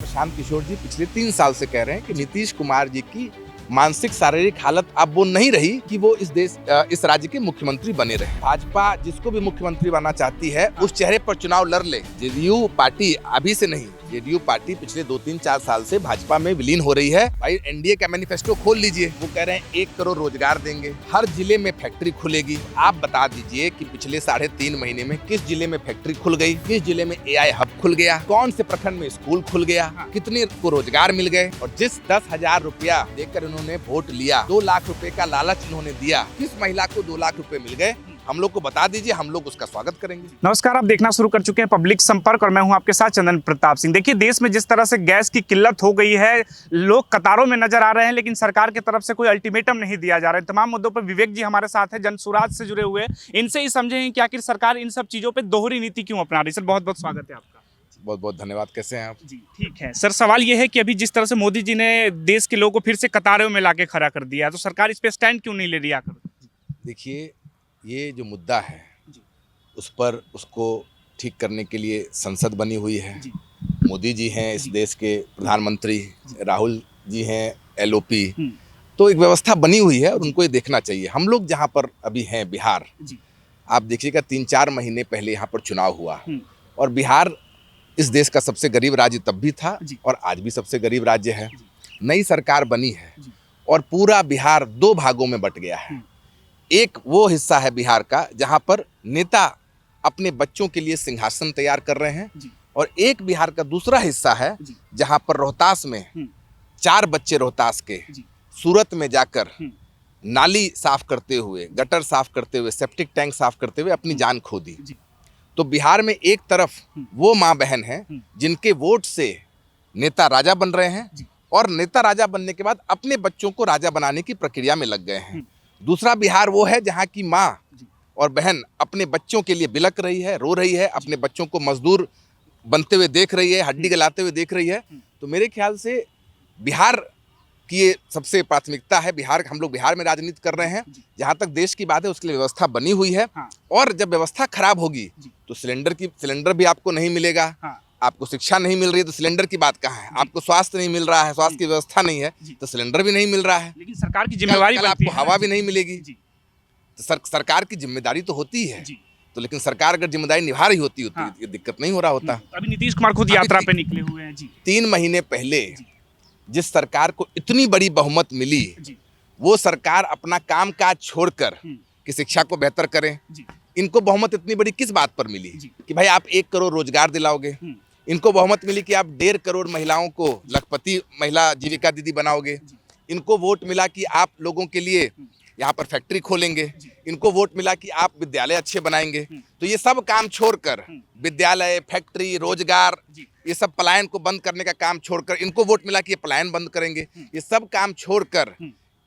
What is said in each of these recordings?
प्रशांत किशोर जी पिछले 3 साल से कह रहे हैं कि नीतीश कुमार जी की मानसिक शारीरिक हालत अब वो नहीं रही कि वो इस राज्य के मुख्यमंत्री बने रहे। भाजपा जिसको भी मुख्यमंत्री बनना चाहती है उस चेहरे पर चुनाव लड़ ले। जेडीयू पार्टी अभी से नहीं, जेडीयू पार्टी पिछले 2-3-4 साल से भाजपा में विलीन हो रही है। भाई एनडीए का मैनिफेस्टो खोल लीजिए, वो कह रहे हैं 1 करोड़ रोजगार देंगे, हर जिले में फैक्ट्री खुलेगी। आप बता दीजिए कि पिछले 3.5 महीने में किस जिले में फैक्ट्री खुल गई, किस जिले में एआई हब खुल गया, कौन से प्रखंड में स्कूल खुल गया, कितने को रोजगार मिल गए। और जिस 10,000 रुपया देकर उन्होंने वोट लिया, 2 लाख रुपए का लालच उन्होंने दिया, किस महिला को 2 लाख रुपए मिल गए, हम लोग को बता दीजिए, हम लोग उसका स्वागत करेंगे। नमस्कार, आप देखना शुरू कर चुके हैं पब्लिक संपर्क और मैं हूं आपके साथ चंदन प्रताप सिंह। देखिए, देश में जिस तरह से गैस की किल्लत हो गई है, लोग कतारों में नजर आ रहे हैं, लेकिन सरकार की तरफ से कोई अल्टीमेटम नहीं दिया जा रहा है। तमाम मुद्दों पर विवेक जी हमारे साथ है, जनसुराज से जुड़े हुए, इनसे ही समझेंगे कि आखिर सरकार इन सब चीजों पर दोहरी नीति क्यों अपना रही है। सर, बहुत बहुत स्वागत है आपका। बहुत बहुत धन्यवाद। कैसे हैं आप? जी ठीक है सर, सवाल ये है कि अभी जिस तरह से मोदी जी ने देश के लोगों को फिर से कतारों में लाके खड़ा कर दिया, तो सरकार इस पे स्टैंड क्यों नहीं ले रही आकर? देखिए, ये जो मुद्दा है उस पर उसको ठीक करने के लिए संसद बनी हुई है। मोदी जी हैं इस देश के प्रधानमंत्री, राहुल जी हैं एलओपी, तो एक व्यवस्था बनी हुई है और उनको ये देखना चाहिए। हम लोग जहाँ पर अभी हैं बिहार, आप देखिएगा 3-4 महीने पहले यहाँ पर चुनाव हुआ और बिहार इस देश का सबसे गरीब राज्य तब भी था और आज भी सबसे गरीब राज्य है। नई सरकार बनी है और पूरा बिहार 2 भागों में बट गया है। एक वो हिस्सा है बिहार का जहाँ पर नेता अपने बच्चों के लिए सिंहासन तैयार कर रहे हैं और एक बिहार का दूसरा हिस्सा है जहाँ पर रोहतास में 4 बच्चे रोहतास के सूरत में जाकर नाली साफ करते हुए, गटर साफ करते हुए, सेप्टिक टैंक साफ करते हुए अपनी जान खो दी। तो बिहार में एक तरफ वो माँ बहन है जिनके वोट से नेता राजा बन रहे हैं और नेता राजा बनने के बाद अपने बच्चों को राजा बनाने की प्रक्रिया में लग गए हैं। दूसरा बिहार वो है जहाँ की माँ और बहन अपने बच्चों के लिए बिलक रही है, रो रही है, अपने बच्चों को मजदूर बनते हुए देख रही है, हड्डी गलाते हुए देख रही है। तो मेरे ख्याल से बिहार की ये सबसे प्राथमिकता है। हम लोग बिहार में राजनीति कर रहे हैं। जहाँ तक देश की बात है उसके लिए व्यवस्था बनी हुई है और जब व्यवस्था खराब होगी तो सिलेंडर भी आपको नहीं मिलेगा, आपको शिक्षा नहीं मिल रही है तो सिलेंडर की बात कहाँ है, आपको स्वास्थ्य नहीं मिल रहा है, स्वास्थ्य की व्यवस्था नहीं है तो सिलेंडर भी नहीं मिल रहा है, लेकिन सरकार की जिम्मेदारी आपको हवा भी नहीं मिलेगी। तो सरकार की जिम्मेदारी तो होती है, तो लेकिन सरकार अगर जिम्मेदारी निभा रही होती ये दिक्कत नहीं हो रहा होता। अभी नीतीश कुमार खुद यात्रा पे निकले हुए हैं। 3 महीने पहले जिस सरकार को इतनी बड़ी बहुमत मिली, वो सरकार अपना काम काज छोड़कर कि शिक्षा को बेहतर करें। इनको बहुमत इतनी बड़ी किस बात पर मिली कि भाई आप 1 करोड़ रोजगार दिलाओगे। इनको बहुमत मिली कि आप 1.5 करोड़ महिलाओं को लखपति महिला जीविका दीदी बनाओगे। इनको वोट मिला कि आप लोगों के लिए यहाँ पर फैक्ट्री खोलेंगे। इनको वोट मिला कि आप विद्यालय अच्छे बनाएंगे। तो ये सब काम छोड़कर, विद्यालय, फैक्ट्री, रोजगार, ये सब पलायन को बंद करने का काम छोड़कर, इनको वोट मिला कि ये पलायन बंद करेंगे। ये सब काम छोड़कर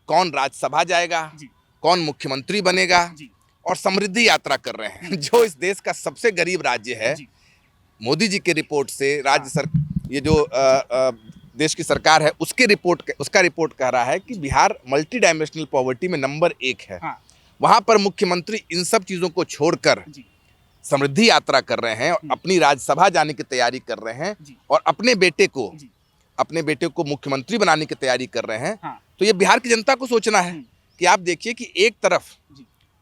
कौन राज्यसभा जाएगा, कौन मुख्यमंत्री बनेगा और समृद्धि यात्रा कर रहे हैं। जो इस देश का सबसे गरीब राज्य है, मोदी जी के रिपोर्ट से ये जो देश की सरकार है उसका रिपोर्ट कह रहा है कि बिहार मल्टी डायमेंशनल पॉवर्टी में नंबर 1 है। वहां पर मुख्यमंत्री इन सब चीजों को छोड़कर समृद्धि यात्रा कर रहे हैं और अपनी राज्यसभा जाने की तैयारी कर रहे हैं और अपने बेटे को मुख्यमंत्री बनाने की तैयारी कर रहे हैं। तो ये बिहार की जनता को सोचना है कि आप देखिए कि एक तरफ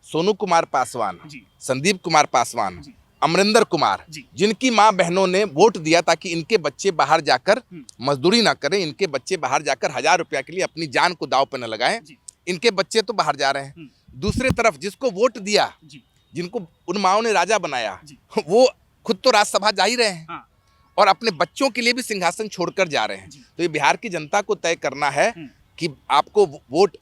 सोनू कुमार पासवान, संदीप कुमार पासवान, अमरिंदर कुमार, जिनकी माँ बहनों ने वोट दिया ताकि इनके बच्चे बाहर जाकर मजदूरी ना करें, इनके बच्चे बाहर जाकर 1000 रुपया के लिए अपनी जान को दांव पर न लगाएं, इनके बच्चे तो बाहर जा रहे हैं। दूसरे तरफ जिसको वोट दिया, जिनको उन माओ ने राजा बनाया, वो खुद तो राज्यसभा जा ही रहे हैं और अपने बच्चों के लिए भी सिंहासन छोड़कर जा रहे हैं। तो ये बिहार की जनता को तय करना है कि आपको वोट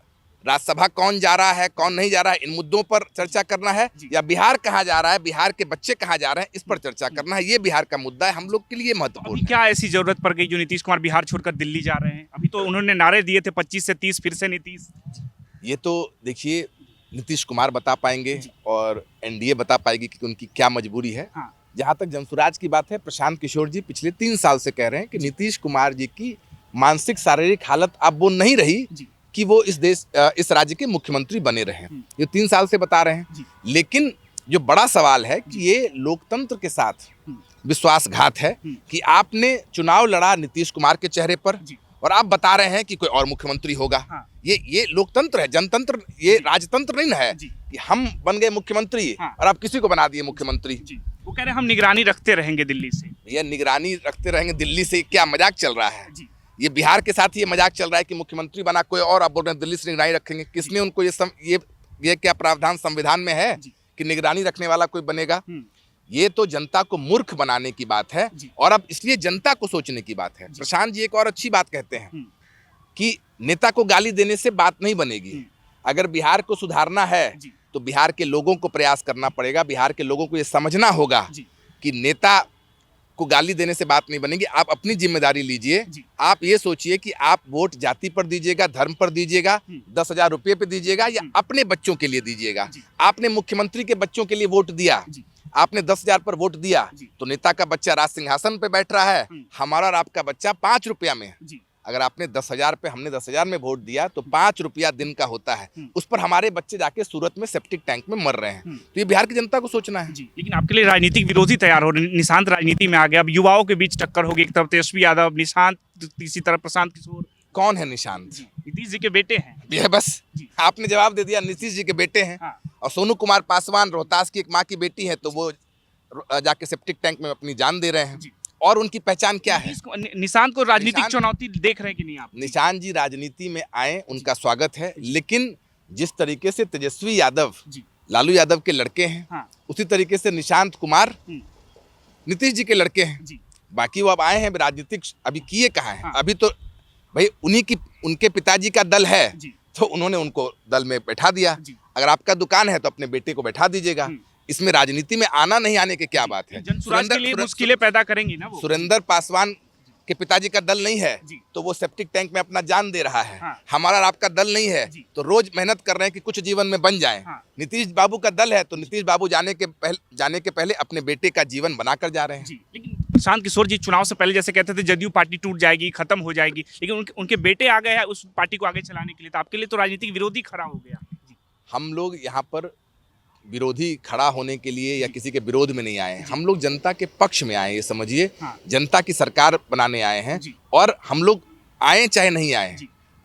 राज्यसभा कौन जा रहा है, कौन नहीं जा रहा है, इन मुद्दों पर चर्चा करना है या बिहार कहाँ जा रहा है, बिहार के बच्चे कहाँ जा रहे हैं, इस पर चर्चा करना है। ये बिहार का मुद्दा है, हम लोग के लिए महत्वपूर्ण है। क्या ऐसी जरूरत पड़ गई जो नीतीश कुमार बिहार छोड़कर दिल्ली जा रहे हैं? अभी तो उन्होंने नारे दिए थे 25 से 30, फिर से नीतीश। ये तो देखिए नीतीश कुमार बता पाएंगे और एनडीए बता पाएगी कि उनकी क्या मजबूरी है। जहाँ तक जनसुराज की बात है, प्रशांत किशोर जी पिछले 3 साल से कह रहे हैं कि नीतीश कुमार जी की मानसिक शारीरिक हालत अब वो नहीं रही कि वो इस राज्य के मुख्यमंत्री बने रहे। ये 3 साल से बता रहे हैं, लेकिन जो बड़ा सवाल है कि ये लोकतंत्र के साथ विश्वासघात है कि आपने चुनाव लड़ा नीतीश कुमार के चेहरे पर और आप बता रहे हैं कि कोई और मुख्यमंत्री होगा। ये लोकतंत्र है, जनतंत्र, ये राजतंत्र नहीं ना है कि हम बन गए मुख्यमंत्री और आप किसी को बना दिए मुख्यमंत्री। वो कह रहे हैं हम निगरानी रखते रहेंगे दिल्ली से। ये निगरानी रखते रहेंगे दिल्ली से, क्या मजाक चल रहा है? ये बिहार के साथ ये मजाक चल रहा है कि मुख्यमंत्री बना कोई और, अब बोल रहे हैं दिल्ली से निगरानी रखेंगे। किसने उनको ये क्या प्रावधान संविधान में है कि निगरानी रखने वाला कोई बनेगा? ये तो जनता को मूर्ख बनाने की बात है और अब इसलिए जनता को सोचने की बात है। प्रशांत जी एक और अच्छी बात कहते हैं कि नेता को गाली देने से बात नहीं बनेगी। अगर बिहार को सुधारना है तो बिहार के लोगों को प्रयास करना पड़ेगा। बिहार के लोगों को ये समझना होगा कि नेता को गाली देने से बात नहीं बनेगी। आप अपनी जिम्मेदारी लीजिए। आप ये सोचिए कि आप वोट जाति पर दीजिएगा, धर्म पर दीजिएगा, 10,000 रुपये पे दीजिएगा या अपने बच्चों के लिए दीजिएगा। आपने मुख्यमंत्री के बच्चों के लिए वोट दिया, आपने 10,000 पर वोट दिया तो नेता का बच्चा राज सिंहासन पे बैठ रहा है, हमारा और आपका बच्चा 5 रुपया में। अगर आपने 10,000 पे, हमने 10,000 में वोट दिया तो 5 रुपया दिन का होता है। उस पर हमारे बच्चे जाके सूरत में सेप्टिक टैंक में मर रहे हैं। तो ये बिहार की जनता को सोचना है। लेकिन आपके लिए राजनीतिक विरोधी तैयार हो रहे हैं, निशांत राजनीति में आ गया। अब युवाओं के बीच टक्कर होगी, एक तरफ तेजस्वी यादव, निशांत, इसी तरह प्रशांत किशोर। कौन है निशांत? नीतीश जी के बेटे हैं। ये बस आपने जवाब दे दिया, नीतीश जी के बेटे हैं। और सोनू कुमार पासवान रोहतास की एक माँ की बेटी है, तो वो जाके सेप्टिक टैंक में अपनी जान दे रहे हैं। और उनकी पहचान क्या है? निशांत को राजनीतिक चुनौती देख रहे हैं कि नहीं आप? निशांत जी राजनीति में आए, उनका स्वागत है, लेकिन जिस तरीके से तेजस्वी यादव लालू यादव के लड़के हैं, उसी तरीके से निशांत कुमार नीतीश जी के लड़के हैं। बाकी वो अब आए हैं राजनीतिक, अभी किए कहाँ हैं? अभी तो भाई उनके पिताजी का दल है तो उन्होंने उनको दल में बैठा दिया। अगर आपका दुकान है तो अपने बेटे को बैठा दीजिएगा। इसमें राजनीति में आना नहीं आने की क्या बात है? जनसुराज के लिए मुश्किलें पैदा करेंगी ना वो। सुरेंद्र पासवान के पिताजी का दल नहीं है तो वो सेप्टिक टैंक में अपना जान दे रहा है। हमारा आपका दल नहीं है तो रोज मेहनत कर रहे हैं कि कुछ जीवन में बन जाएं। नीतीश बाबू का दल है तो नीतीश बाबू जाने के पहले अपने बेटे का जीवन बनाकर जा रहे हैं। लेकिन प्रशांत किशोर जी चुनाव से पहले जैसे कहते थे जदयू पार्टी टूट जाएगी, खत्म हो जाएगी, लेकिन उनके बेटे आ गए हैं उस पार्टी को आगे चलाने के लिए। तो आपके लिए तो राजनीतिक विरोधी खड़ा हो गया। हम लोग यहाँ पर विरोधी खड़ा होने के लिए या किसी के विरोध में नहीं आए हैं। हम लोग जनता के पक्ष में आए, ये समझिए। जनता की सरकार बनाने आए हैं और हम लोग आए चाहे नहीं आए।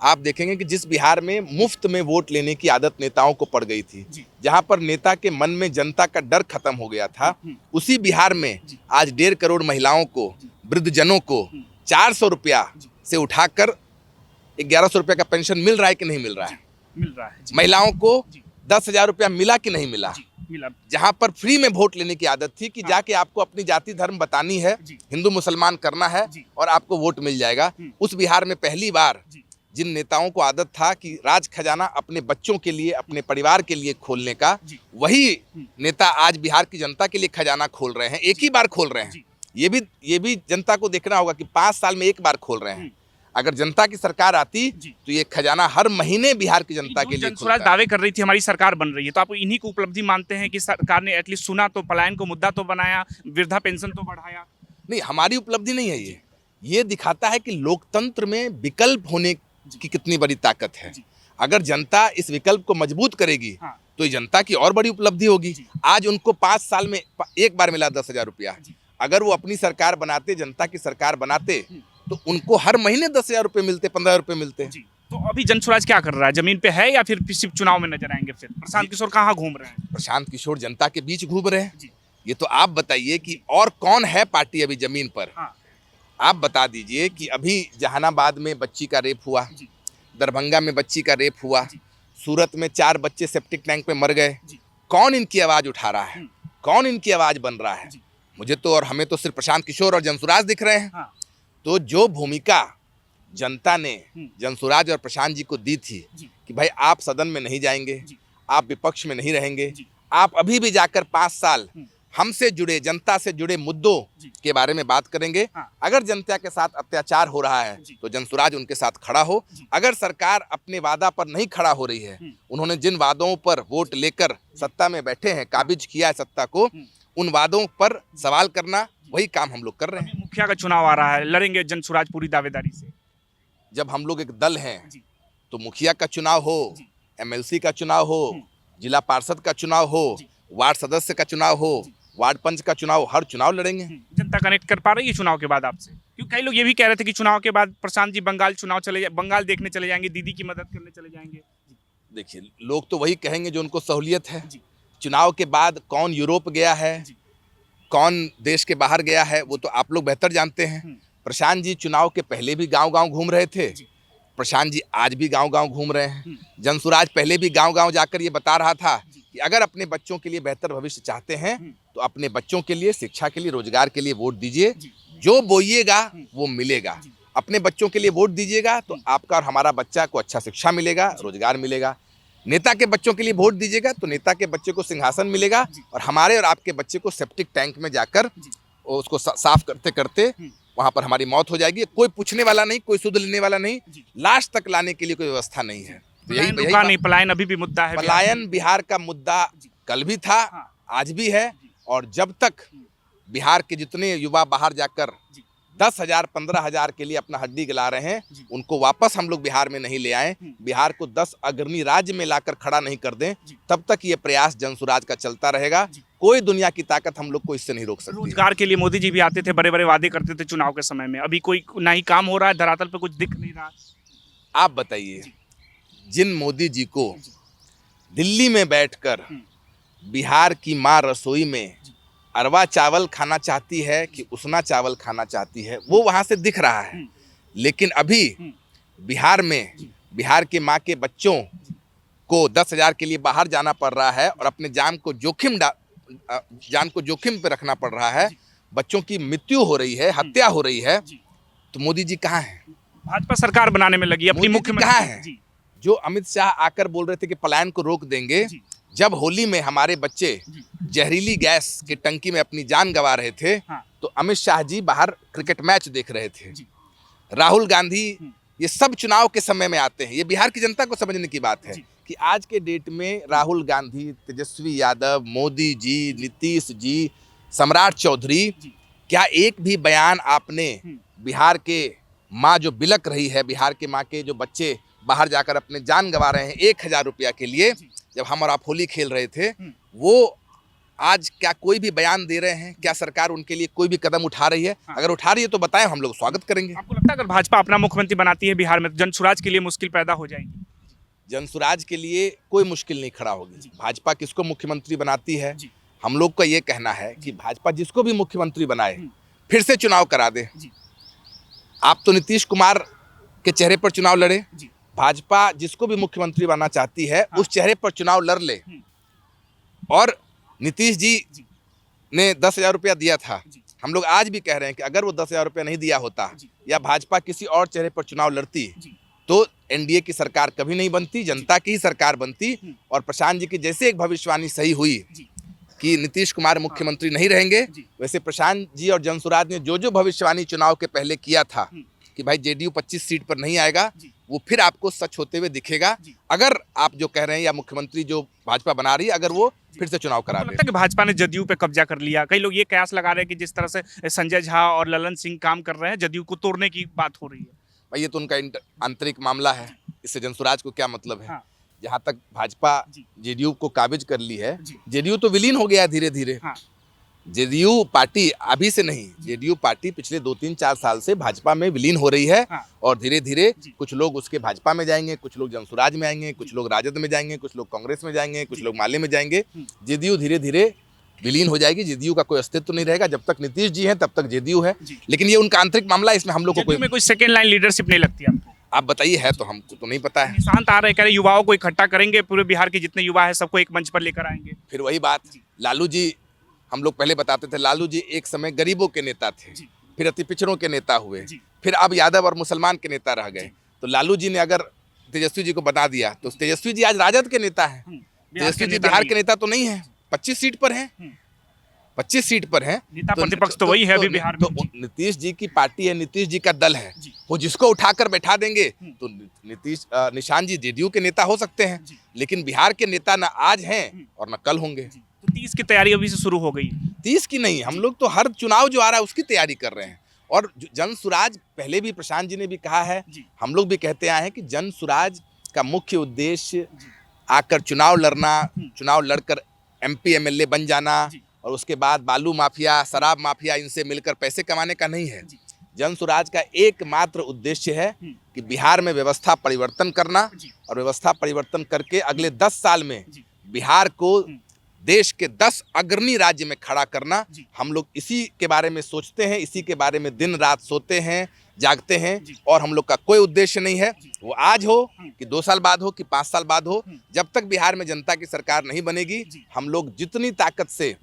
आप देखेंगे कि जिस बिहार में मुफ्त में वोट लेने की आदत नेताओं को पड़ गई थी, जहां पर नेता के मन में जनता का डर खत्म हो गया था, उसी बिहार में आज 1.5 करोड़ महिलाओं को, वृद्धजनों को 400 रुपया से उठाकर 1100 रुपया का पेंशन मिल रहा है कि नहीं मिल रहा है? मिल रहा है। महिलाओं को 10,000 रुपया मिला कि नहीं मिला? मिला। जहां पर फ्री में वोट लेने की आदत थी कि जाके आपको अपनी जाति धर्म बतानी है, हिंदू मुसलमान करना है और आपको वोट मिल जाएगा। उस बिहार में पहली बार जिन नेताओं को आदत था कि राज खजाना अपने बच्चों के लिए, अपने परिवार के लिए खोलने का, वही नेता आज बिहार की जनता के लिए खजाना खोल रहे हैं। एक ही बार खोल रहे हैं। ये भी जनता को देखना होगा कि 5 साल में एक बार खोल रहे हैं। अगर जनता की सरकार आती तो ये खजाना हर महीने बिहार की जनता के लिए जनसुराज दावे कर रही थी हमारी सरकार बन रही है, तो आप इन्हीं को उपलब्धि मानते हैं कि सरकार ने एटलीस्ट सुना तो, पलायन को मुद्दा तो बनाया, वृद्धा पेंशन तो बढ़ाया? नहीं, हमारी उपलब्धि नहीं है ये दिखाता है कि लोकतंत्र में विकल्प होने की कितनी बड़ी ताकत है। अगर जनता इस विकल्प को मजबूत करेगी तो जनता की और बड़ी उपलब्धि होगी। आज उनको 5 साल में एक बार मिला 10,000 रुपया। अगर वो अपनी सरकार बनाते, जनता की सरकार बनाते, तो उनको हर महीने 10,000 रुपये मिलते, 15 रुपये मिलते। तो अभी जनसुराज क्या कर रहा है? जमीन पे है या फिर सिर्फ चुनाव में नजर आएंगे? फिर प्रशांत किशोर कहाँ घूम रहे हैं? प्रशांत किशोर जनता के बीच घूम रहे हैं। ये तो आप बताइए कि और कौन है पार्टी अभी जमीन पर? आप बता दीजिए कि अभी जहानाबाद में बच्ची का रेप हुआ, दरभंगा में बच्ची का रेप हुआ, सूरत में 4 बच्चे सेप्टिक टैंक पे मर गए। कौन इनकी आवाज उठा रहा है? कौन इनकी आवाज बन रहा है? मुझे तो और हमें तो सिर्फ प्रशांत किशोर और जनसुराज दिख रहे हैं। तो जो भूमिका जनता ने जनसुराज और प्रशांत जी को दी थी कि भाई आप सदन में नहीं जाएंगे, आप विपक्ष में नहीं रहेंगे, आप अभी भी जाकर 5 साल हमसे जुड़े, जनता से जुड़े मुद्दों के बारे में बात करेंगे। अगर जनता के साथ अत्याचार हो रहा है तो जनसुराज उनके साथ खड़ा हो। अगर सरकार अपने वादा पर नहीं खड़ा हो रही है, उन्होंने जिन वादों पर वोट लेकर सत्ता में बैठे हैं, काबिज किया है सत्ता को, उन वादों पर सवाल करना, वही काम हम लोग कर रहे हैं। मुखिया का चुनाव आ रहा है, लड़ेंगे जनसुराज पूरी दावेदारी से? जब हम लोग एक दल हैं तो मुखिया का चुनाव हो, MLC का चुनाव हो, जिला पार्षद का चुनाव हो, वार्ड सदस्य का चुनाव हो, वार्ड पंच का चुनाव, हर चुनाव लड़ेंगे। जनता कनेक्ट कर पा रही है चुनाव के बाद आपसे? क्योंकि कई लोग ये भी कह रहे थे कि चुनाव के बाद प्रशांत जी बंगाल देखने चले जाएंगे, दीदी की मदद करने चले जाएंगे। देखिए, लोग तो वही कहेंगे जो उनको सहूलियत है। चुनाव के बाद कौन यूरोप गया है, कौन देश के बाहर गया है, वो तो आप लोग बेहतर जानते हैं। प्रशांत जी चुनाव के पहले भी गांव-गांव घूम रहे थे, प्रशांत जी आज भी गांव-गांव घूम रहे हैं। जनसुराज पहले भी गांव-गांव जाकर ये बता रहा था कि अगर अपने बच्चों के लिए बेहतर भविष्य चाहते हैं तो अपने बच्चों के लिए, शिक्षा के लिए, रोजगार के लिए वोट दीजिए। जो बोइएगा वो मिलेगा। अपने बच्चों के लिए वोट दीजिएगा तो आपका और हमारा बच्चा को अच्छा शिक्षा मिलेगा, रोजगार मिलेगा। नेता के बच्चों के लिए वोट दीजिएगा तो नेता के बच्चे को सिंहासन मिलेगा और हमारे और आपके बच्चे को सेप्टिक टैंक में जाकर उसको साफ करते करते वहां पर हमारी मौत हो जाएगी। कोई पूछने वाला नहीं, कोई सुध लेने वाला नहीं, लाश तक लाने के लिए कोई व्यवस्था नहीं है। तो पलायन अभी भी मुद्दा है। पलायन बिहार का मुद्दा कल भी था, आज भी है। और जब तक बिहार के जितने युवा बाहर जाकर 10,000 15,000 के लिए अपना हड्डी गला रहे हैं, उनको वापस हम लोग बिहार में नहीं ले आए, बिहार को 10 अग्रणी राज्य में लाकर खड़ा नहीं कर दें, तब तक ये प्रयास जनसुराज का चलता रहेगा। कोई दुनिया की ताकत हम लोग को इससे नहीं रोक सकती। रोजगार के लिए मोदी जी भी आते थे, बड़े बड़े वादे करते थे चुनाव के समय में, अभी कोई ना ही काम हो रहा है, धरातल पे कुछ दिख नहीं रहा। आप बताइए, जिन मोदी जी को दिल्ली में बैठकर बिहार की माँ रसोई में अरवा चावल खाना चाहती है कि उसना चावल खाना चाहती है, वो वहां से दिख रहा है। लेकिन अभी बिहार में बिहार के माँ के बच्चों को 10,000 के लिए बाहर जाना पड़ रहा है और अपने जान को जोखिम पे रखना पड़ रहा है। बच्चों की मृत्यु हो रही है, हत्या हो रही है, तो मोदी जी कहाँ हैं? भाजपा सरकार बनाने में लगी, अपनी मुख्यमंत्री कहाँ है? जो अमित शाह आकर बोल रहे थे कि पलायन को रोक देंगे, जब होली में हमारे बच्चे जहरीली गैस की टंकी में अपनी जान गंवा रहे थे, तो अमित शाह जी बाहर क्रिकेट मैच देख रहे थे। राहुल गांधी, ये सब चुनाव के समय में आते हैं। ये बिहार की जनता को समझने की बात है कि आज के डेट में राहुल गांधी, तेजस्वी यादव, मोदी जी, नीतीश जी, सम्राट चौधरी, क्या एक भी बयान आपने बिहार के माँ जो बिलक रही है, बिहार के माँ के जो बच्चे बाहर जाकर अपने जान गंवा रहे हैं 1,000 रुपया के लिए, जब हम और आप होली खेल रहे थे, वो आज क्या कोई भी बयान दे रहे हैं? क्या सरकार उनके लिए कोई भी कदम उठा रही है? अगर उठा रही है तो बताएं, हम लोग स्वागत करेंगे। आपको लगता है अगर भाजपा अपना मुख्यमंत्री बनाती है बिहार में तो जनसुराज के लिए मुश्किल पैदा हो जाएगी? जनसुराज के लिए कोई मुश्किल नहीं खड़ा होगी। भाजपा किसको मुख्यमंत्री बनाती है, हम लोग का ये कहना है कि भाजपा जिसको भी मुख्यमंत्री बनाए फिर से चुनाव करा दे। आप तो नीतीश कुमार के चेहरे पर चुनाव लड़े, भाजपा जिसको भी मुख्यमंत्री बनना चाहती है उस चेहरे पर चुनाव लड़ ले। और नीतीश जी ने 10,000 रुपया दिया था, हम लोग आज भी कह रहे हैं कि अगर वो 10,000 रुपया नहीं दिया होता या भाजपा किसी और चेहरे पर चुनाव लड़ती तो एनडीए की सरकार कभी नहीं बनती, जनता की ही सरकार बनती। और प्रशांत जी की जैसे एक भविष्यवाणी सही हुई कि नीतीश कुमार मुख्यमंत्री नहीं रहेंगे, वैसे प्रशांत जी और जनसुराज ने जो जो भविष्यवाणी चुनाव के पहले किया था कि भाई जेडीयू 25 सीट पर नहीं आएगा, वो फिर आपको सच होते हुए दिखेगा। अगर आप जो कह रहे हैं या मुख्यमंत्री जो भाजपा बना रही है, अगर वो फिर से चुनाव करा दे। कि भाजपा ने जदयू पे कब्जा कर लिया, कई लोग ये कयास लगा रहे हैं कि जिस तरह से संजय झा और ललन सिंह काम कर रहे हैं, जदयू को तोड़ने की बात हो रही है। भाई ये तो उनका आंतरिक मामला है, इससे जनसुराज को क्या मतलब है? जहाँ तक भाजपा जेडीयू को काबिज कर ली है, जेडीयू तो विलीन हो गया धीरे धीरे। जेडीयू पार्टी अभी से नहीं, जेडीयू पार्टी पिछले 2-3-4 साल से भाजपा में विलीन हो रही है। और धीरे धीरे कुछ लोग उसके भाजपा में जाएंगे, कुछ लोग जनसुराज में आएंगे, कुछ लोग राजद में जाएंगे, कुछ लोग कांग्रेस में जाएंगे, कुछ लोग माले में जाएंगे। जेडीयू धीरे धीरे विलीन हो जाएगी, जेडीयू का कोई अस्तित्व नहीं रहेगा। जब तक नीतीश जी हैं तब तक जेडीयू है, लेकिन ये उनका आंतरिक मामला है, इसमें हम लोग को कोई सेकेंड लाइन लीडरशिप नहीं लगती आपको? आप बताइए, है तो हमको तो नहीं पता है। निशांत आ रहे, कह रहे युवाओं को इकट्ठा करेंगे, पूरे बिहार के जितने युवा है सबको एक मंच पर लेकर आएंगे। फिर वही बात, लालू जी, हम लोग पहले बताते थे लालू जी एक समय गरीबों के नेता थे, फिर अति पिछड़ों के नेता हुए, फिर अब यादव और मुसलमान के नेता रह गए। तो लालू जी ने अगर तेजस्वी जी को बता दिया तो तेजस्वी जी आज राजद के नेता है। तेजस्वी जी बिहार के नेता तो नहीं है, 25 सीट पर हैं, 25 सीट पर हैं। नेता प्रतिपक्ष तो वही है अभी बिहार में। तो नीतीश जी की पार्टी है, नीतीश जी का दल है, वो जिसको उठाकर बैठा देंगे तो निशांत जी जेडीयू के नेता हो सकते हैं, लेकिन बिहार के नेता ना आज हैं और ना कल होंगे। तो 30 की तैयारी अभी से शुरू हो गई? 30 की नहीं, हम लोग तो हर चुनाव जो आ रहा है उसकी तैयारी कर रहे हैं। और जनसुराज, पहले भी प्रशांत जी ने भी कहा है, हम लोग भी कहते आए हैं कि जनसुराज का मुख्य उद्देश्य आकर चुनाव लड़ना, चुनाव लड़कर MP MLA बन जाना और उसके बाद बालू माफिया, शराब माफिया, इनसे मिलकर पैसे कमाने का नहीं है। जन स्वराज का एकमात्र उद्देश्य है कि बिहार में व्यवस्था परिवर्तन करना और व्यवस्था परिवर्तन करके अगले 10 साल में बिहार को देश के 10 अग्रणी राज्य में खड़ा करना। हम लोग इसी के बारे में सोचते हैं, इसी के बारे में दिन रात सोते हैं, जागते हैं, और हम लोग का कोई उद्देश्य नहीं है, वो आज हो कि 2 साल बाद हो कि 5 साल बाद हो। जब तक बिहार में जनता की सरकार नहीं बनेगी, हम लोग जितनी ताकत से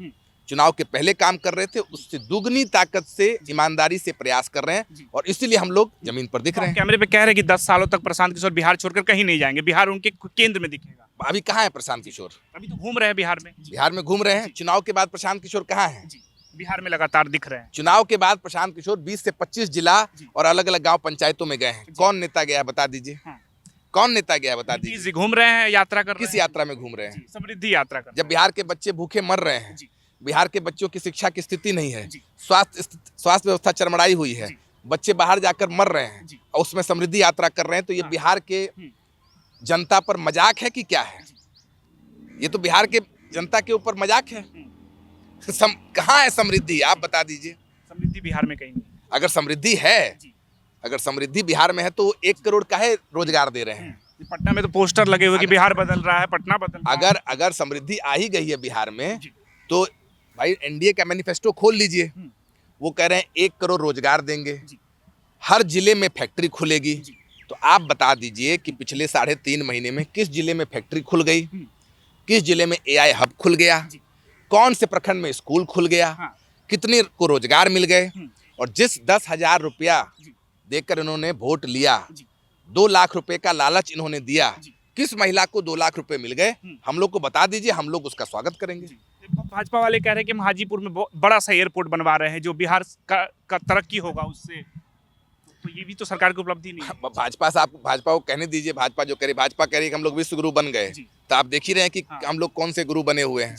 चुनाव के पहले काम कर रहे थे, उससे दुगनी ताकत से ईमानदारी से प्रयास कर रहे हैं, और इसीलिए हम लोग जमीन पर दिख रहे हैं। कैमरे पे कह रहे हैं कि 10 सालों तक प्रशांत किशोर बिहार छोड़कर कहीं नहीं जाएंगे, बिहार उनके केंद्र में दिखेगा। अभी कहाँ है प्रशांत किशोर? अभी तो घूम रहे हैं बिहार में। बिहार में घूम रहे हैं। चुनाव के बाद प्रशांत किशोर कहाँ हैं? बिहार में लगातार दिख रहे हैं। चुनाव के बाद प्रशांत किशोर 20 से 25 जिला और अलग अलग गांव पंचायतों में गए हैं। कौन नेता गया है बता दीजिए? कौन नेता गया है बता दीजिए? घूम रहे हैं, यात्रा कर रहे हैं। किस यात्रा में घूम रहे हैं? समृद्धि यात्रा कर। जब बिहार के बच्चे भूखे मर रहे हैं, बिहार के बच्चों की शिक्षा की स्थिति नहीं है, स्वास्थ्य व्यवस्था चरमराई हुई है, बच्चे बाहर जाकर मर रहे हैं, और उसमें समृद्धि यात्रा कर रहे हैं, तो ये बिहार के जनता पर मजाक है कि क्या है? ये तो बिहार के जनता के ऊपर मजाक है। कहाँ है समृद्धि? आप बता दीजिए। समृद्धि बिहार में कहीं नहीं। अगर समृद्धि है, अगर समृद्धि बिहार में है, तो 1 करोड़ काहे रोजगार दे रहे हैं? पटना में तो पोस्टर लगे हुए कि बिहार बदल रहा है, पटना बदल रहा है। अगर समृद्धि आ ही गई है बिहार में, तो भाई NDA का मैनिफेस्टो खोल लीजिए। वो कह रहे हैं 1 करोड़ रोजगार देंगे, हर जिले में फैक्ट्री खुलेगी। तो आप बता दीजिए कि पिछले 3.5 महीने में किस जिले में फैक्ट्री खुल गई, किस जिले में AI हब खुल गया, कौन से प्रखंड में स्कूल खुल गया, कितने को रोजगार मिल गए। और जिस 10,000 रुपया देकर इन्होंने वोट लिया, 2 लाख रुपए का लालच इन्होंने दिया, किस महिला को 2 लाख रुपए मिल गए? हम लोग को बता दीजिए, हम लोग उसका स्वागत करेंगे। भाजपा वाले कह रहे हैं कि हम हाजीपुर में बड़ा सा एयरपोर्ट बनवा रहे हैं, जो बिहार का तरक्की होगा उससे, तो ये भी तो सरकार की उपलब्धि नहीं है। भाजपा को कहने दीजिए, भाजपा जो करे। भाजपा कह रही है कि हम लोग विश्व गुरु बन गए, तो आप देख ही रहे हैं कि हम लोग कौन से गुरु बने हुए हैं।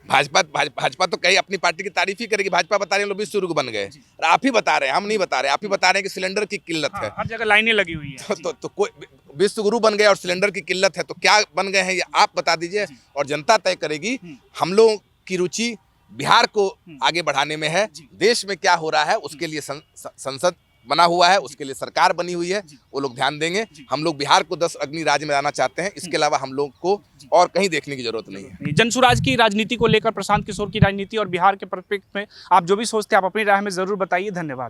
भाजपा तो कहीं अपनी पार्टी की तारीफ ही करेगी। भाजपा बता रही है हम लोग विश्व गुरु बन गए, और आप ही बता रहे हैं, हम नहीं बता रहे। आप ही बता रहे हैं कि सिलेंडर की किल्लत है, हर जगह लाइनें लगी हुई है। तो कोई विश्व गुरु बन गए और सिलेंडर की किल्लत है, तो क्या बन गए हैं ये आप बता दीजिए, और जनता तय करेगी। हम लोगों की रुचि बिहार को आगे बढ़ाने में है। देश में क्या हो रहा है उसके लिए संसद बना हुआ है, उसके लिए सरकार बनी हुई है, वो लोग ध्यान देंगे। हम लोग बिहार को 10 अग्नि राज्य में लाना चाहते हैं, इसके अलावा हम लोग को और कहीं देखने की जरूरत नहीं है। जनसुराज की राजनीति को लेकर, प्रशांत किशोर की राजनीति और बिहार के परिप्रेक्ष्य में आप जो भी सोचते हैं, आप अपनी राय में जरूर बताइए। धन्यवाद।